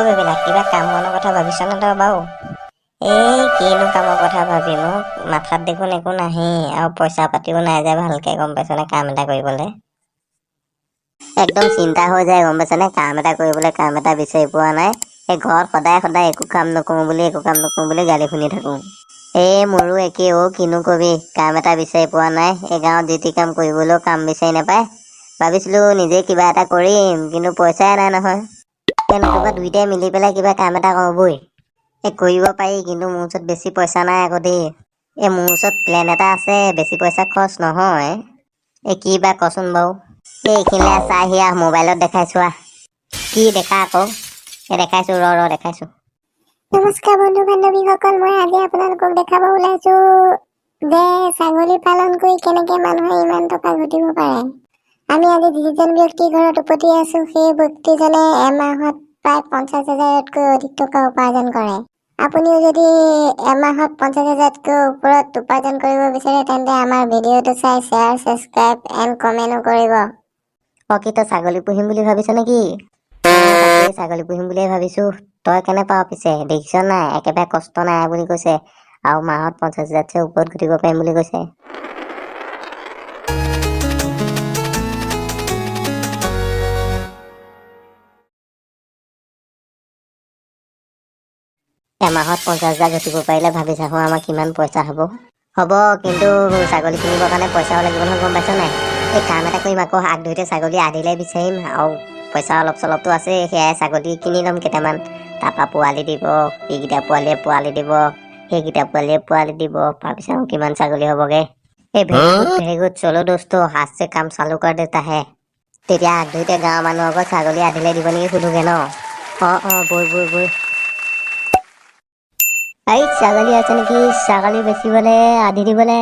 বেবেলা কিবা কাম বনৰ কথা ভাবিছ নে তই বাৰু? এই কিনো কামৰ কথা ভাবিম অ'? মাথাত দেখোন একো নাহেই আৰু পইচা পাতিও নাই যে ভালকে, গম পাইছনে, কাম এটা কৰিবলে। একদম চিন্তা হৈ যায়, গম পাইছনে, কাম এটা কৰিবলৈ কাম এটা বিচাৰি পোৱা নাই। এই ঘৰত সদায় সদায় একো কাম নকৰো বুলি গালি শুনি থাকো। মোৰো একেই অ', কিনো কবি, কাম এটা বিচাৰি পোৱা নাই। এই গাঁৱত যি টি কাম কৰিবলৈও কাম বিচাৰি নাপায়। ভাবিছিলো নিজে কিবা এটা কৰিম, কিন্তু পইচাই নাই নহয়। নতুবা দুইটাই মিলি পেলাই কিবা কাম এটা কৰো বই। কৰিব পাৰি, কিন্তু মোৰ ওচৰত বেছি পইচা নাই আকৌ দেই। মোৰ ওচৰত প্লেন এটা আছে, বেছি পইচা খৰচ নহয়। কি বা কচোন বাৰু? এইখিনিলে চাহি আহ, মোবাইলত দেখাইছো আহ। কি দেখা আকৌ? দেখাইছো, ৰ দেখাইছো। নমস্কাৰ বন্ধু বান্ধৱীসকল, মই আজি আপোনালোকক দেখাব ওলাইছো যে ছাগলী পালন কৰি কেনেকে মানুহে ইমান টকা ঘটিব পাৰে। আমি আজি যিজন ব্যক্তিৰ ঘৰত উপতি আছো, সেই ব্যক্তিজনে এমাহত প্ৰায় 50,000তকৈ অধিক টকা উপাৰ্জন কৰে। আপুনিও যদি এমাহত 50,000তকৈ ওপৰত উপাৰ্জন কৰিব বিচাৰে, তেন্তে আমাৰ ভিডিঅ'টো চাই শ্বেয়াৰ, ছাবস্ক্ৰাইব এণ্ড কমেণ্টো কৰিব। কি তই ছাগলী পুহিম বুলি ভাবিছ নেকি? তাকেই ছাগলী পুহিম বুলিয়ে ভাবিছো। তই কেনে পাৱ পিছে? দেখিছ নাই, একেবাৰে কষ্ট নাই বুলি কৈছে, আৰু মাহত 50,000তকৈ ওপৰত ঘটিব পাৰিম বুলি কৈছে। এমাহত 50,000 ঘটিব পাৰিলে ভাবি চাহো আমাৰ কিমান পইচা হ'ব। কিন্তু ছাগলী কিনিবৰ কাৰণে পইচাও লাগিব নহয়, গম পাইছ নাই? এই কাম এটা কৰিম আকৌ, আগ ধৰিতে ছাগলী আধিলে বিচাৰিম, আৰু পইচা অলপ চলপতো আছে, সেয়াই ছাগলী কিনি ল'ম কেইটামান। তাৰপৰা পোৱালি দিব, এইকেইটা পোৱালিয়ে পোৱালি দিব, সেইকেইটা পোৱালিয়ে পোৱালি দিব, ভাবিছা কিমান ছাগলী হ'বগে। ভেৰি গুড, চলো দোস্তো, হাত সে কাম চালু কৰ দেতা হে। তেতিয়া আগ ধৰিতে গাঁৱৰ মানুহকো ছাগলী আধিলে দিব নেকি সুধোগে ন? বৈ। ছাগলী আছে নেকি? ছাগলী বেচিবলে, আধি দিবলে।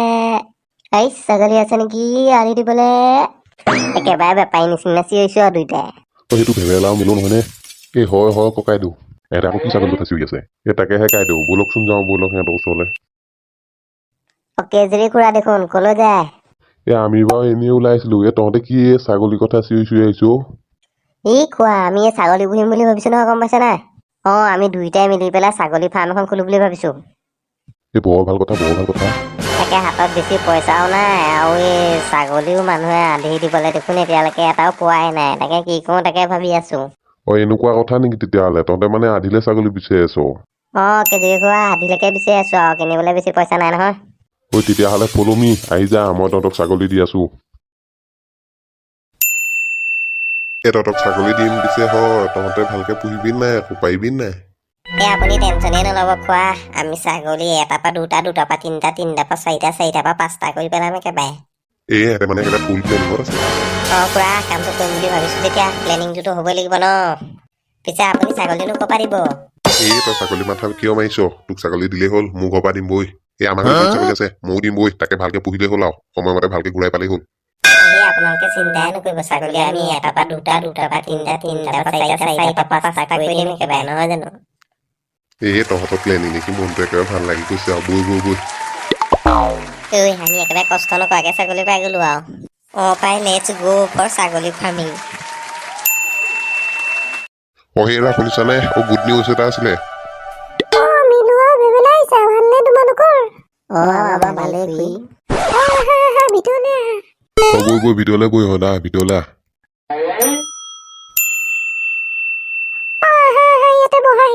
ছাগলী আছে নেকি? আধি দিবলে। একেবাৰে বেপাৰী নিচিনা চিঞৰিছো আৰু দুইটাই। সেইটো ভেবেলাও মিলো নহয়নে? হয় ককাইদেউ, এটা আকৌ কি ছাগলী কথা চিঞৰি আছে? তাকেহে কাইদেউ, ব'লকচোন যাওঁ, ব'লক সিহঁতৰ ওচৰলে। কেজৰি খুৰা দেখোন, কলৈ যায়? আমি বাৰু এনেই ওলাইছিলো। তহঁতে কি ছাগলীৰ কথা চিঞৰি আহিছো? খোৱা, আমি ছাগলী পুহিম বুলি ভাবিছো নহয়, গম পাইছা নাই? আমি দুইটাই মিলি পেলাই ছাগলী ফাৰ্ম এখন খুলো বুলি ভাবিছো। বৰ ভাল কথা। তাকে হাতত বেছি পইচাও নাই, আৰু এই ছাগলীও মানুহে আধি দিবলৈ দেখোন এতিয়ালৈকে এটাও পোৱাই নাই। তাকে কি কৰো তাকে ভাবি আছো। এনেকুৱা কথা নেকি তেতিয়াহ'লে? তহঁতে মানে আধিলে ছাগলী বিচাৰি আছ? কেজৰি খুৰা, আধিলৈকে বিচাৰি আছো আৰু, কিনিবলৈ বেছি পইচা নাই নহয়। তেতিয়াহ'লে ফ'ল' মি, আহি যা, মই তহঁতক ছাগলী দি আছো। তহঁতক ছাগলী দিম পিছে হয়, তহঁতে ভালকে পুহিবি নাই, আকৌ পাৰিবি নাই? আপুনি টেনচনেই নল'ব খুৰা, আমি ছাগলী এটাৰ পৰা দুটা, দুটাৰ পৰা তিনিটা, তিনিটাৰ পৰা চাৰিটা, চাৰিটাৰ পৰা 5টা কৰি পেলাম একেবাৰে। সিহঁতে মানে একেবাৰে ফুল প্লেনিঙত আছে। খুৰা, কামটো কৰিম বুলি ভাবিছো যেতিয়া প্লেনিংটোতো হ'বই লাগিব ন। পিছে আপুনি ছাগলীনো ক'ৰ পৰা দিব? তই ছাগলী মাথা কিয় মাৰিছ? তোক ছাগলী দিলেই হ'ল, মোৰ ঘৰৰ পৰা দিম বৈ। আমাৰ ঘৰত ছাগলী আছে, ময়ো দিম বৈ। তাকে ভালকে পুহিলেই হ'ল, আৰু সময়মতে ভালকে ঘূৰাই পালেই হ'ল। আপোনালোকে চিন্তাই নকৰিব, ছাগলী আমি এটাৰ পৰা দুটা, দুটাৰ পৰা তিনিটা, তিনিটাৰ পৰা চাৰিটা, চাৰিটাৰ পৰা 5টা কৰি দিম একেবাৰে, নহয় জানো? তহঁতৰ প্লেনিং দেখি মনটো একেবাৰে ভাল লাগি গৈছে আৰু, বৈ। আমি একেবাৰে কষ্ট নকৰাকে ছাগলী পাই গলো আৰু। পাই লেটছ গো ফৰ ছাগলী ফাৰ্মিং। হেৰা শুনিছানে? গুড নিউজ এটা আছিলে। মিলু আৰু ভেবেলা আহিছা, ভালনে তোমালোকৰ? আমাৰ ভালেই খুৰী। ভিতৰলে আহা। বৈ ভিতৰলৈ বৈ হলা, ভিতৰলৈ আহ। ইয়াতে বহাই।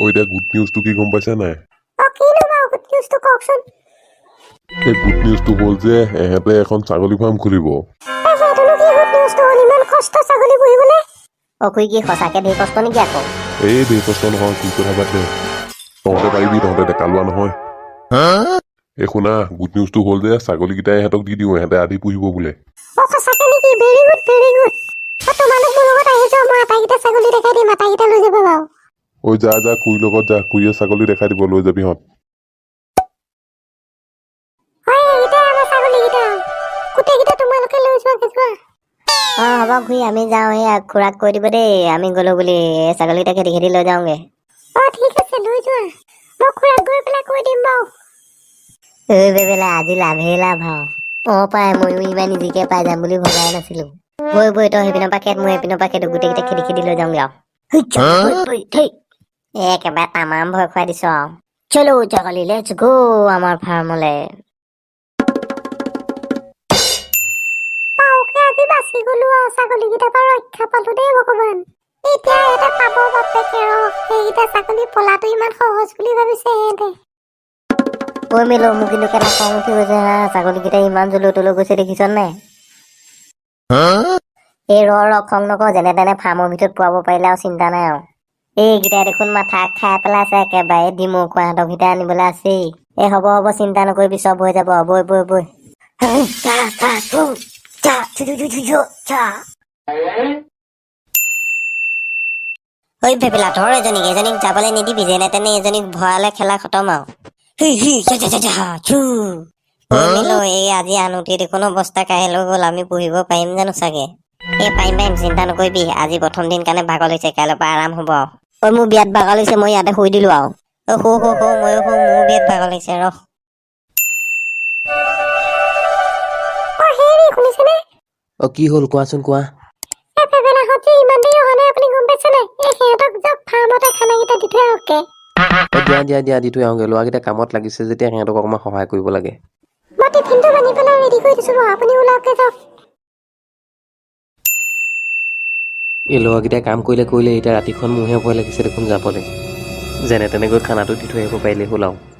এতিয়া গুড নিউজটো কি গম পাইছা নাই? কিনো বাৰু গুড নিউজটো কওকচোন। গুড নিউজটো হ'ল যে এহেঁতে এখন ছাগলী ফাৰ্ম খুলিব। সেইটোনো কি গুড নিউজটো হ'ল? ইমান কষ্ট ছাগলী পুহিবলে? খুৰী কি সঁচাকে ধেৰ কষ্ট নেকি আকৌ? ধেৰ কষ্ট নহয়, কি কথা বাদ দে। তহঁতে পাৰিবি, তহঁতে ডেকা লোৱা নহয়। শুনা, গুড নিউজটো হ'ল যে ছাগলীকেইটাই ইহঁতক দি দিওঁ, ইহঁতে আধি পুহিব বোলে। সঁচাকে নেকি? Very good. তোমালোক মোৰ লগত আহি যোৱা, মই আটাইকেইটা ছাগলী দেখাই দিম, আটাইকেইটা লৈ যাব বাৰু। যা খুৰীৰ লগত যা, খুৰীয়ে ছাগলী দেখাই দিব, লৈ যাবি হঁত। গোটেইকেইটা তোমালোকে লৈ যোৱা। হ'ব খুৰী, আমি যাওঁ। খুৰাক কৈ দিব দেই আমি গলো বুলি, ছাগলীটা খেদি লৈ যাওঁগে। ঠিক আছে, লৈ যোৱা। মই খুৰাক গৈ পেলাই কৈ দিম বাৰু। বেবেলা আজি লাভেই লাভ আৰু। পাই ময়ো ইমান ইজিকে পাই যাম বুলি ভবাই নাছিলো। বৈ তই সেইপিনৰ পৰা খেদ মই এইপিনৰ পৰা খেদো গোটেইকেইটা খেদি লৈ যাওঁগে আৰু একেবাৰে তামাম ভয় খুৱাই দিছো আৰু চলো ছাগলী লেটছ গো আমাৰ ফাৰ্মলে পাওকে আজি বাচি গলো আৰু ছাগলীকেইটাৰ পৰা ৰক্ষা পালো দেই ভগৱান এতিয়া এটা পাব বাপেকে সেইকেইটা ছাগলী পলাটো ইমান সহজ বুলি ভাবিছে সিহঁতে ঐ মিলো মোক কিন্তু কেলা খং উঠি গৈছে হা ছাগলীকেইটা ইমান জলৈ গৈছে দেখিছ নাই এই ৰ খং নকৰ যেনে তেনে ফাৰ্মৰ ভিতৰত পোৱাব পাৰিলে আৰু চিন্তা নাই আৰু এইকেইটাই দেখোন মাথা খাই পেলাইছে একেবাৰে ডিমৌ খোৱাহঁতক কেইটা আনিবলৈ আছেই এই হ'ব চিন্তা নকৰিবি চব হৈ যাব বৈ ঐ ভেবেলা ধৰ এজনীক যাবলৈ নিদিবি যেনে তেনে এজনীক ভৰালে খেলা খতম আৰু মিলো এই আজি আনোতে দেখোন অৱস্থা কাহিল হৈ গ'ল আমি পঢ়িব পাৰিম জানো চাগে পাৰিম চিন্তা নকৰিবি আজি প্ৰথম দিন কাৰণে ভাগৰ লৈছে কাইলৈৰ পৰা আৰাম হ'ব আৰু মোৰ বিয়াত ভাগৰ লৈছে মই ইয়াতে শুই দিলো আৰু ময়ো মোৰ বিয়াত ভাগৰ লাগিছে ৰহ শুনিছেনে কি হ'ল কোৱাচোন কোৱা ভেবেলাহঁতে ইমান দেৰি অহা নাই আপুনি গম পাইছে নাই এই সিহঁতক যাওক ফাৰ্মতে খানাকেইটা দি থৈ আহকে দিয়া দি থৈ আহোঁগৈ ল'ৰাকেইটা কামত লাগিছে যেতিয়া সিহঁতক অকণমান সহায় কৰিব লাগে মই টিফিনটো বান্ধি পেলাই ৰেডি কৰি দিছো আপুনি ওলাওকে যাওক এই ল'ৰাকেইটাই কাম কৰিলে এতিয়া ৰাতিখন মোৰহে ভয় লাগিছে দেখোন যাবলৈ যেনে তেনেকৈ খানাটো দি থৈ আহিব পাৰিলে হ'ল আৰু